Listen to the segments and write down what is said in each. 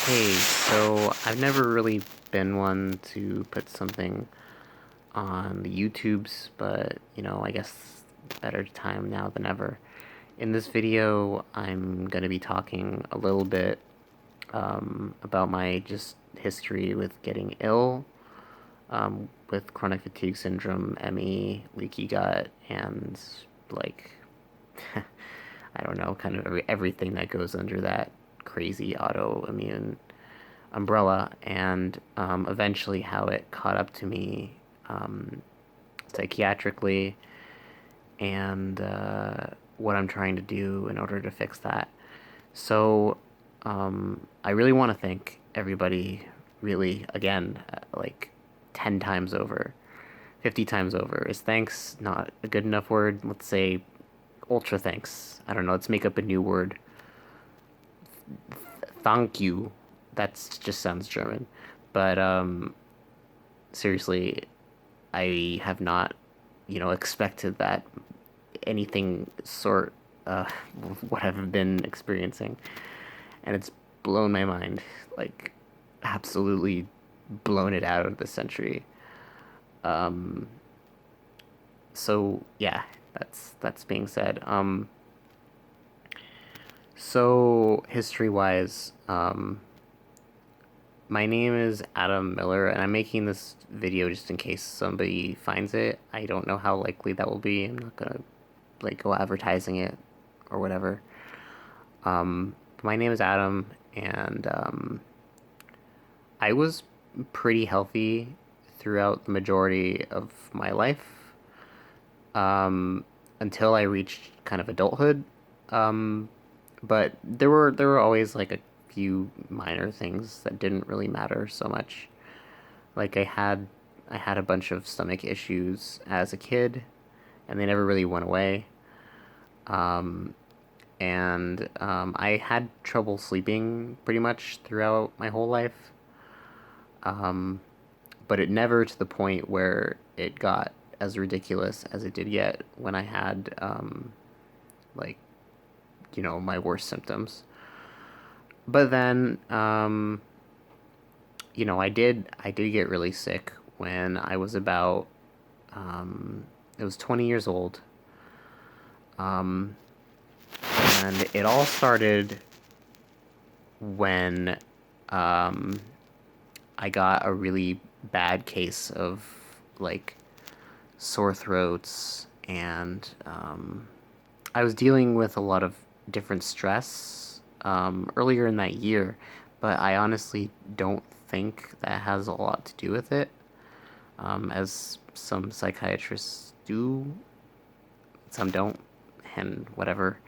Hey, so I've never really been one to put something on the YouTubes, but I guess better time now than ever. In this video, I'm going to be talking a little bit about my just history with getting ill, with chronic fatigue syndrome, ME, leaky gut, and like, I don't know, kind of everything that goes under that crazy autoimmune umbrella, and eventually how it caught up to me psychiatrically, and what I'm trying to do in order to fix that. So I really want to thank everybody, really, again, like 10 times over, 50 times over. Is thanks not a good enough word? Let's say ultra thanks. I don't know, let's make up a new word. Thank you. That just sounds German. But seriously, I have not, expected that anything sort what I've been experiencing, and it's blown my mind, like absolutely blown it out of the century. Um, so yeah, that's being said. So history-wise, my name is Adam Miller, and I'm making this video just in case somebody finds it. I don't know how likely that will be. I'm not gonna like go advertising it or whatever. But my name is Adam, and I was pretty healthy throughout the majority of my life, until I reached kind of adulthood. Um, but there were always like a few minor things that didn't really matter so much. Like I had a bunch of stomach issues as a kid, and they never really went away. Um, and I had trouble sleeping pretty much throughout my whole life. Um, but it never to the point where it got as ridiculous as it did get when I had like my worst symptoms. But then I did get really sick when I was about it was 20 years old. Um, and it all started when um, I got a really bad case of like sore throats, and I was dealing with a lot of different stress earlier in that year, but I honestly don't think that has a lot to do with it, as some psychiatrists do, some don't, and whatever.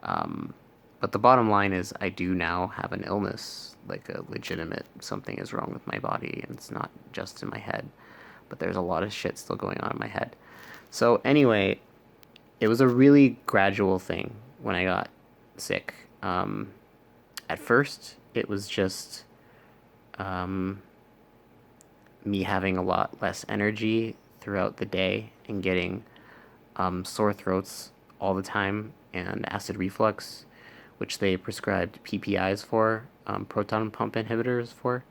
Um, but the bottom line is, I do now have an illness, like a legitimate something is wrong with my body, and it's not just in my head, but there's a lot of shit still going on in my head. So anyway, it was a really gradual thing when I got sick. At first, it was just um, me having a lot less energy throughout the day and getting sore throats all the time and acid reflux, which they prescribed PPIs for, proton pump inhibitors for.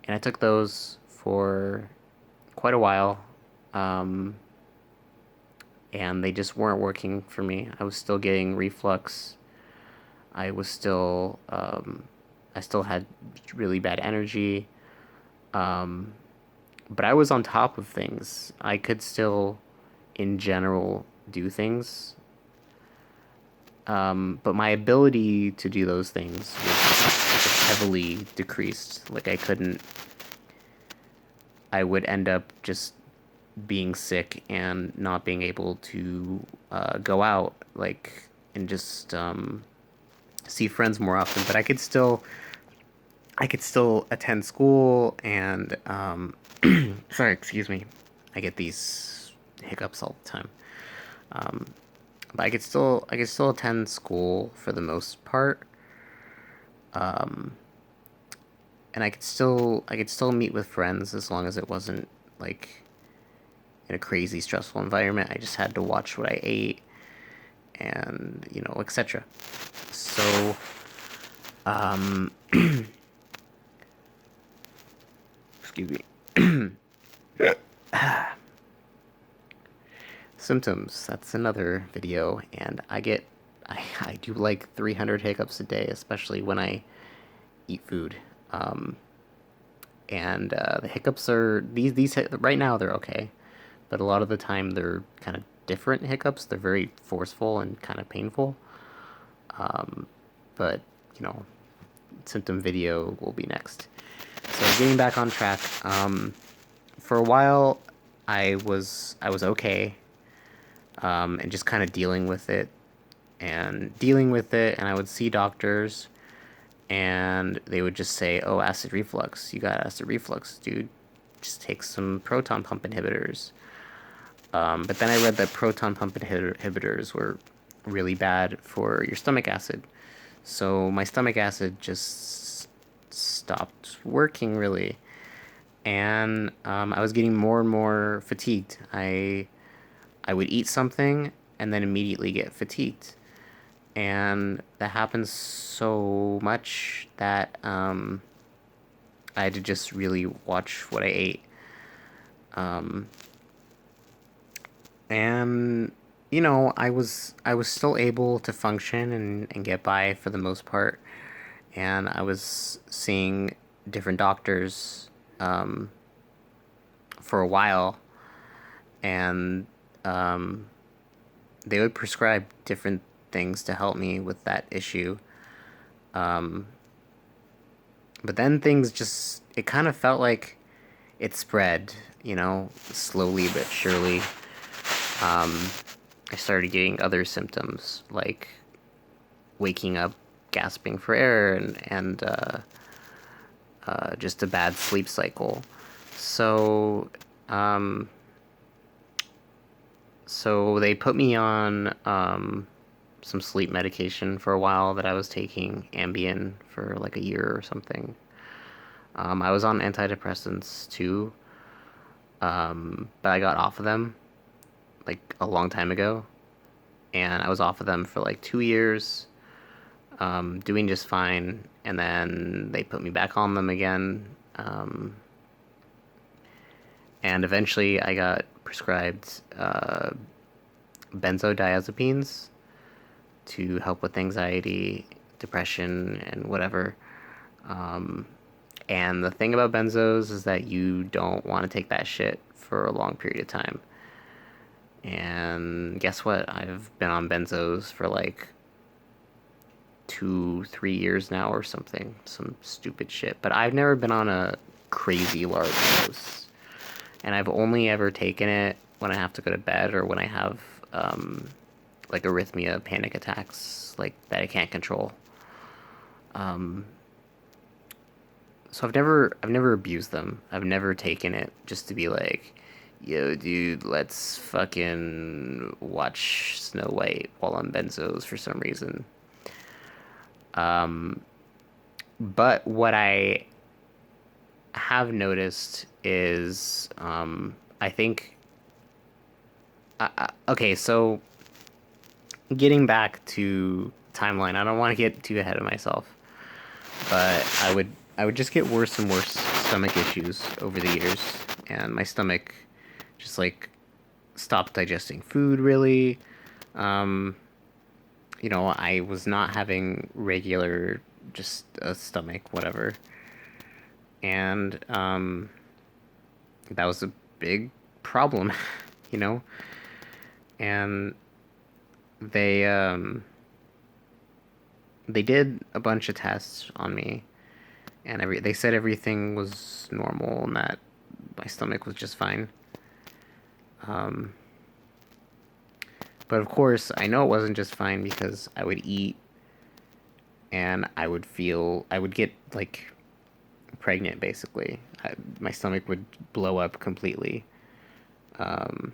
And I took those for quite a while, um, and they just weren't working for me. I was still getting reflux. I was still, I still had really bad energy. Um, but I was on top of things. I could still, in general, do things. But my ability to do those things was heavily decreased. Like I would end up just being sick and not being able to go out, like, and just see friends more often. But I could still attend school, and sorry, excuse me, I get these hiccups all the time. Um, but I could still attend school for the most part. Um, and I could still meet with friends as long as it wasn't like in a crazy stressful environment. I just had to watch what I ate, and etc. So, um, Excuse me. Symptoms. That's another video, and I do like 300 hiccups a day, especially when I eat food. Um, and the hiccups are these right now they're okay, but a lot of the time they're kind of different hiccups. They're very forceful and kind of painful. But you know, symptom video will be next. So getting back on track. For a while, I was okay, and just kind of dealing with it, and I would see doctors, and they would just say, "Oh, acid reflux. You got acid reflux, dude. Just take some proton pump inhibitors." But then I read that proton pump inhibitors were really bad for your stomach acid. So my stomach acid just stopped working really. And I was getting more and more fatigued. I would eat something and then immediately get fatigued. And that happens so much that I had to just really watch what I ate. Um, and you know, I was still able to function and get by for the most part. And I was seeing different doctors um, for a while, and um, they would prescribe different things to help me with that issue. Um, but then things just, it kind of felt like it spread, you know, slowly but surely. Um, I started getting other symptoms like waking up gasping for air and just a bad sleep cycle. So, um, so they put me on some sleep medication for a while that I was taking, Ambien, for like a year or something. I was on antidepressants too, but I got off of them like a long time ago, and I was off of them for like 2 years, doing just fine, and then they put me back on them again, and eventually I got prescribed benzodiazepines to help with anxiety, depression, and whatever. Um, and the thing about benzos is that you don't want to take that shit for a long period of time. And guess what? I've been on benzos for like 2, 3 years now or something. Some stupid shit. But I've never been on a crazy large dose. And I've only ever taken it when I have to go to bed or when I have like arrhythmia, panic attacks, like that I can't control. Um, so I've never abused them. I've never taken it just to be like, yo, dude, let's fucking watch Snow White while on benzos for some reason. Um, but what I have noticed is, I think, okay, so getting back to timeline, I don't want to get too ahead of myself, but I would just get worse and worse stomach issues over the years, and my stomach just like stopped digesting food really. Um, you know, I was not having regular just a stomach, whatever, and that was a big problem, you know, and they they did a bunch of tests on me, and they said everything was normal and that my stomach was just fine. Um, but of course, I know it wasn't just fine because I would eat and I would get like pregnant basically. My stomach would blow up completely. Um,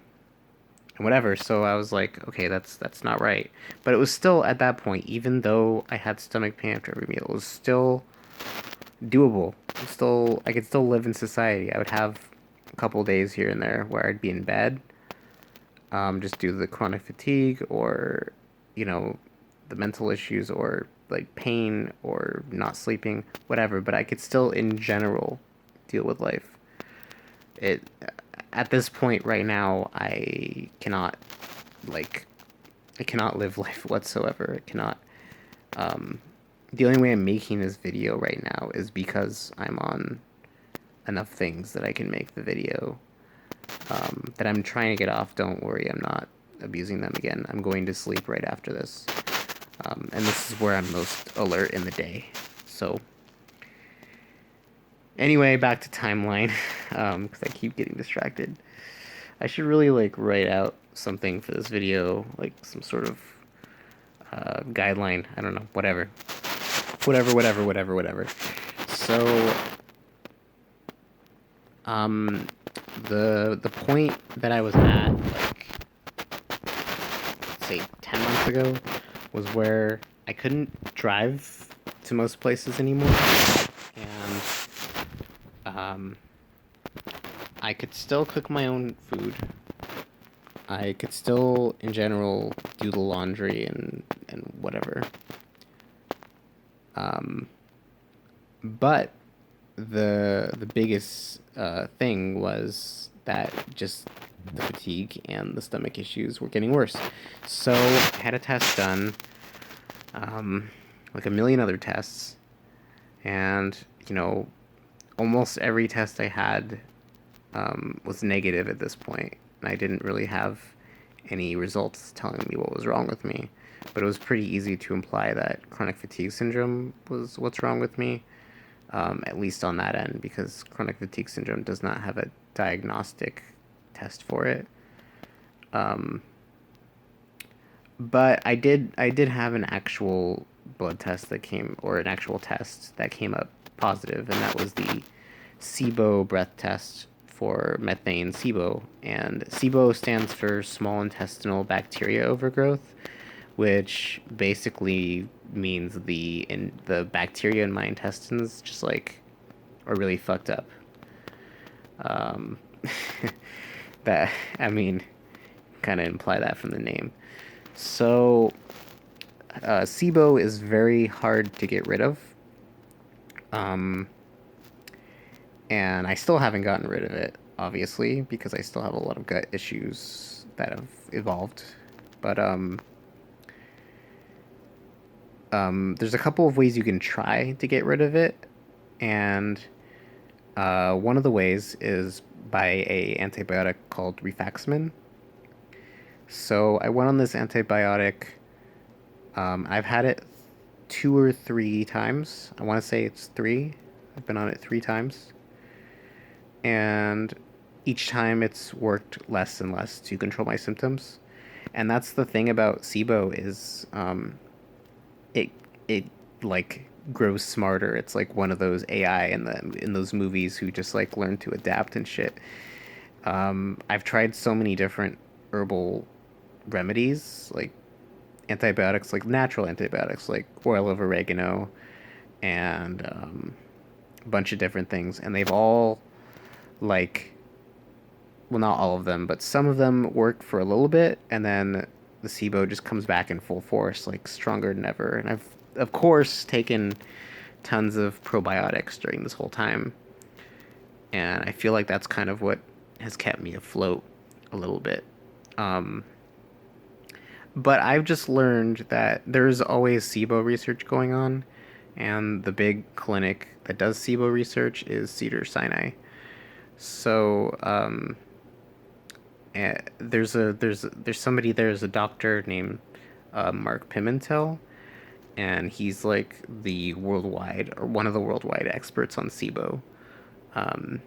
and whatever. So I was like, okay, that's not right. But it was still at that point, even though I had stomach pain after every meal, it was still doable. I could still live in society. I would have a couple days here and there where I'd be in bed, just due to the chronic fatigue or, you know, the mental issues or like pain or not sleeping, whatever. But I could still, in general, deal with life. it at this point right now, like I cannot live life whatsoever. I cannot. Um, the only way I'm making this video right now is because I'm on enough things that I can make the video. That I'm trying to get off. Don't worry, I'm not abusing them again. I'm going to sleep right after this. And this is where I'm most alert in the day. So, anyway, back to timeline, because I keep getting distracted. I should really, like, write out something for this video, like some sort of guideline. I don't know, whatever. Whatever. So, um, the point that I was at, like, let's say 10 months ago, was where I couldn't drive to most places anymore, and I could still cook my own food. I could still, in general, do the laundry and whatever. But the biggest thing was that just the fatigue and the stomach issues were getting worse. So I had a test done, like a million other tests, and almost every test I had was negative at this point, and I didn't really have any results telling me what was wrong with me. But it was pretty easy to imply that chronic fatigue syndrome was what's wrong with me, at least on that end, because chronic fatigue syndrome does not have a diagnostic test for it. But I did have an actual blood test that came, or an actual test that came up positive, and that was the SIBO breath test for methane SIBO. And SIBO stands for small intestinal bacteria overgrowth, which basically means the bacteria in my intestines just like are really fucked up. Um, that I mean, kind of imply that from the name. So SIBO is very hard to get rid of. Um, and I still haven't gotten rid of it, obviously, because I still have a lot of gut issues that have evolved. But there's a couple of ways you can try to get rid of it, and one of the ways is by a antibiotic called rifaximin. So I went on this antibiotic. I've had it 2 or 3 times. I want to say it's three. I've been on it 3 times. And each time it's worked less and less to control my symptoms. And that's the thing about SIBO is it it like grows smarter. It's like one of those AI in those movies who just like learn to adapt and shit. I've tried so many different herbal remedies, like antibiotics, like natural antibiotics, like oil of oregano, and a bunch of different things, and they've all like, well, not all of them, but some of them work for a little bit, and then the SIBO just comes back in full force, like stronger than ever. And I've, of course, taken tons of probiotics during this whole time, and I feel like that's kind of what has kept me afloat a little bit. Um, but I've just learned that there's always SIBO research going on, and the big clinic that does SIBO research is Cedars-Sinai. So there's somebody there's a doctor named Mark Pimentel, and he's like the worldwide, or one of the worldwide experts on SIBO. Um,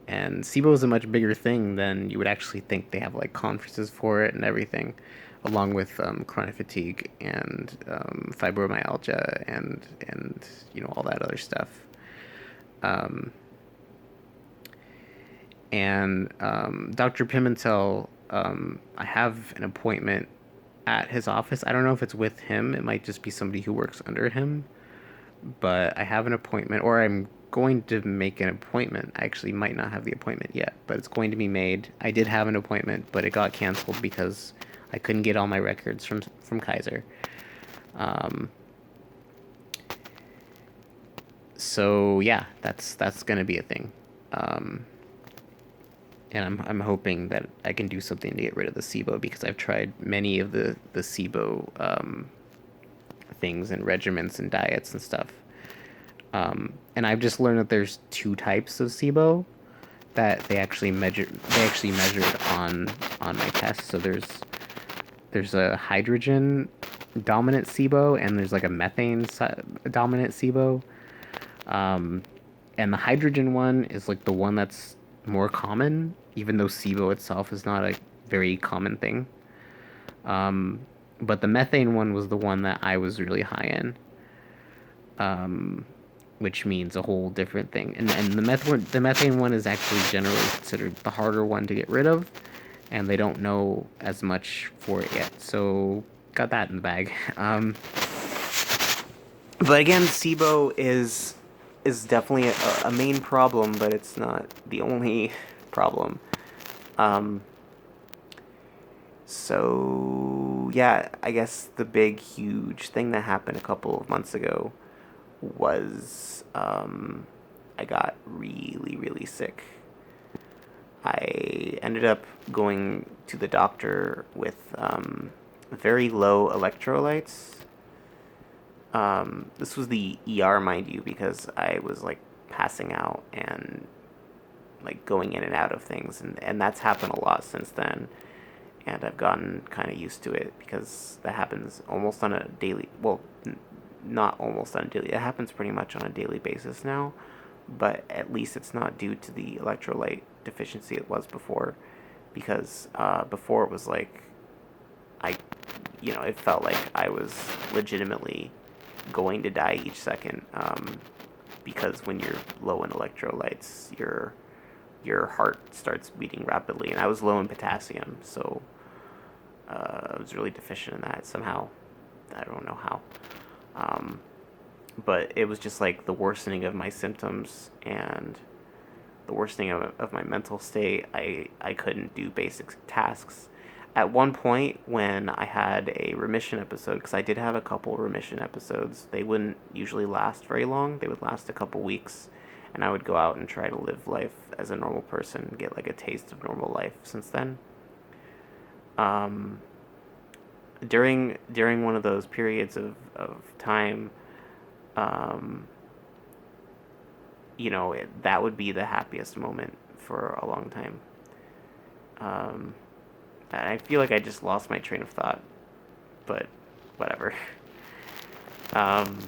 and SIBO is a much bigger thing than you would actually think. They have like conferences for it and everything, along with chronic fatigue and fibromyalgia and all that other stuff. Um, and Dr. Pimentel, I have an appointment at his office. I don't know if it's with him. It might just be somebody who works under him. But I have an appointment, or I'm going to make an appointment. I actually might not have the appointment yet, but it's going to be made. I did have an appointment, but it got canceled because I couldn't get all my records from Kaiser. Um, so yeah, that's gonna be a thing. Um, and I'm hoping that I can do something to get rid of the SIBO because I've tried many of the SIBO things and regimens and diets and stuff. And I've just learned that there's two types of SIBO that they actually measured on my test. So there's a hydrogen dominant SIBO and there's like a methane dominant SIBO. Um, and the hydrogen one is like the one that's more common, even though SIBO itself is not a very common thing. Um, but the methane one was the one that I was really high in, which means a whole different thing. And the methane one is actually generally considered the harder one to get rid of, and they don't know as much for it yet. So got that in the bag. But again, SIBO is definitely a main problem, but it's not the only problem. Um, so yeah, I guess the big, huge thing that happened a couple of months ago was I got really, really sick. I ended up going to the doctor with very low electrolytes. This was the ER, mind you, because I was like passing out and like going in and out of things, and that's happened a lot since then. And I've gotten kind of used to it because that happens almost on a daily, well, not almost on a daily, it happens pretty much on a daily basis now, but at least it's not due to the electrolyte deficiency it was before, because before it was like, it felt like I was legitimately going to die each second, because when you're low in electrolytes, your heart starts beating rapidly, and I was low in potassium, so I was really deficient in that somehow. I don't know how. But it was just like the worsening of my symptoms and the worsening of my mental state. I couldn't do basic tasks. At one point, when I had a remission episode, because I did have a couple remission episodes, they wouldn't usually last very long. They would last a couple weeks, and I would go out and try to live life as a normal person, get like a taste of normal life since then. Um, during one of those periods of time, um, that would be the happiest moment for a long time. Um, and I feel like I just lost my train of thought, but whatever. Um,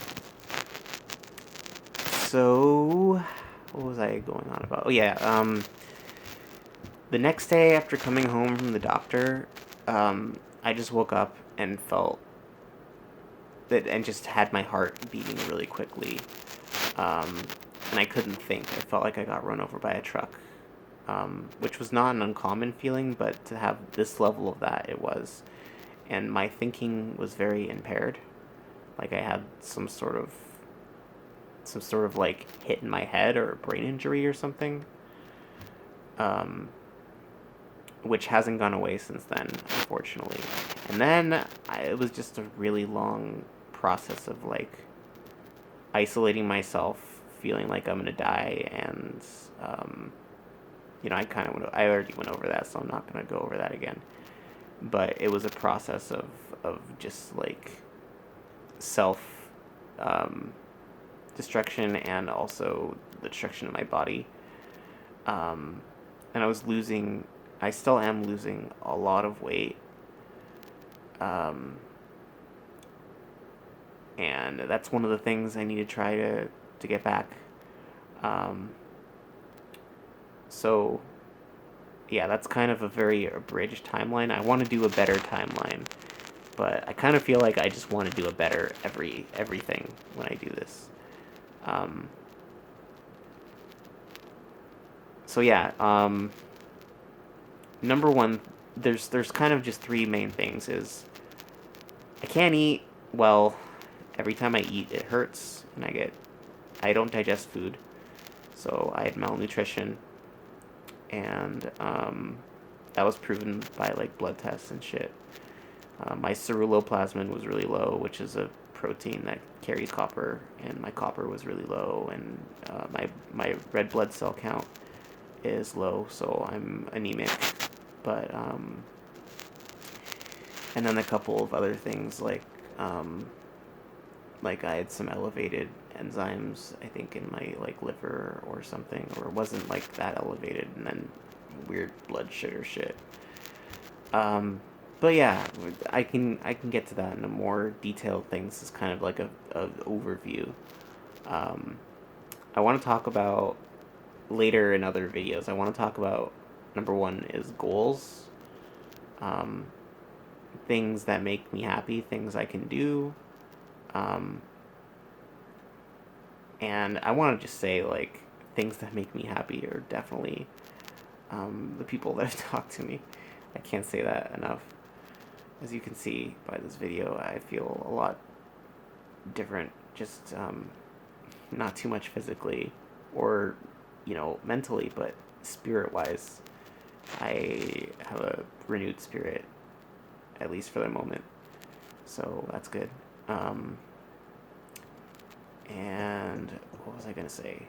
so, what was I going on about? Oh yeah, the next day after coming home from the doctor, I just woke up and felt that, and just had my heart beating really quickly, and I couldn't think. I felt like I got run over by a truck, which was not an uncommon feeling, but to have this level of that, it was. And my thinking was very impaired. Like I had some sort of like hit in my head or a brain injury or something, which hasn't gone away since then, unfortunately. And then it was just a really long process of like isolating myself, feeling like I'm gonna die, and I already went over that, so I'm not gonna go over that again. But it was a process of just like self destruction, and also the destruction of my body. And I still am losing a lot of weight. And that's one of the things I need to try to get back. So, yeah, that's kind of a very abridged timeline. I want to do a better timeline, but I kind of feel like I just want to do a better everything when I do this. So yeah, number one, there's kind of just three main things. Is I can't eat well. Every time I eat, it hurts, and I don't digest food, so I had malnutrition, and that was proven by like blood tests and shit. My ceruloplasmin was really low, which is a protein that carries copper, and my copper was really low, and my red blood cell count is low, so I'm anemic. But and then a couple of other things like I had some elevated enzymes, I think, in my like liver or something, or it wasn't like that elevated, and then weird blood sugar shit. But yeah, I can get to that in a more detailed thing. This is kind of like a overview. Um, I want to talk about later in other videos. I want to talk about number one is goals, um, things that make me happy, things I can do, um, and I want to just say like things that make me happy are definitely the people that have talked to me. I can't say that enough. As you can see by this video, I feel a lot different, just not too much physically or, mentally, but spirit-wise. I have a renewed spirit, at least for the moment. So that's good. And what was I going to say?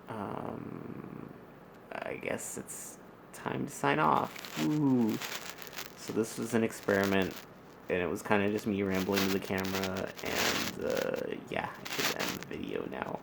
I guess it's time to sign off. Ooh. So this was an experiment, and it was kind of just me rambling to the camera, and yeah, I should end the video now.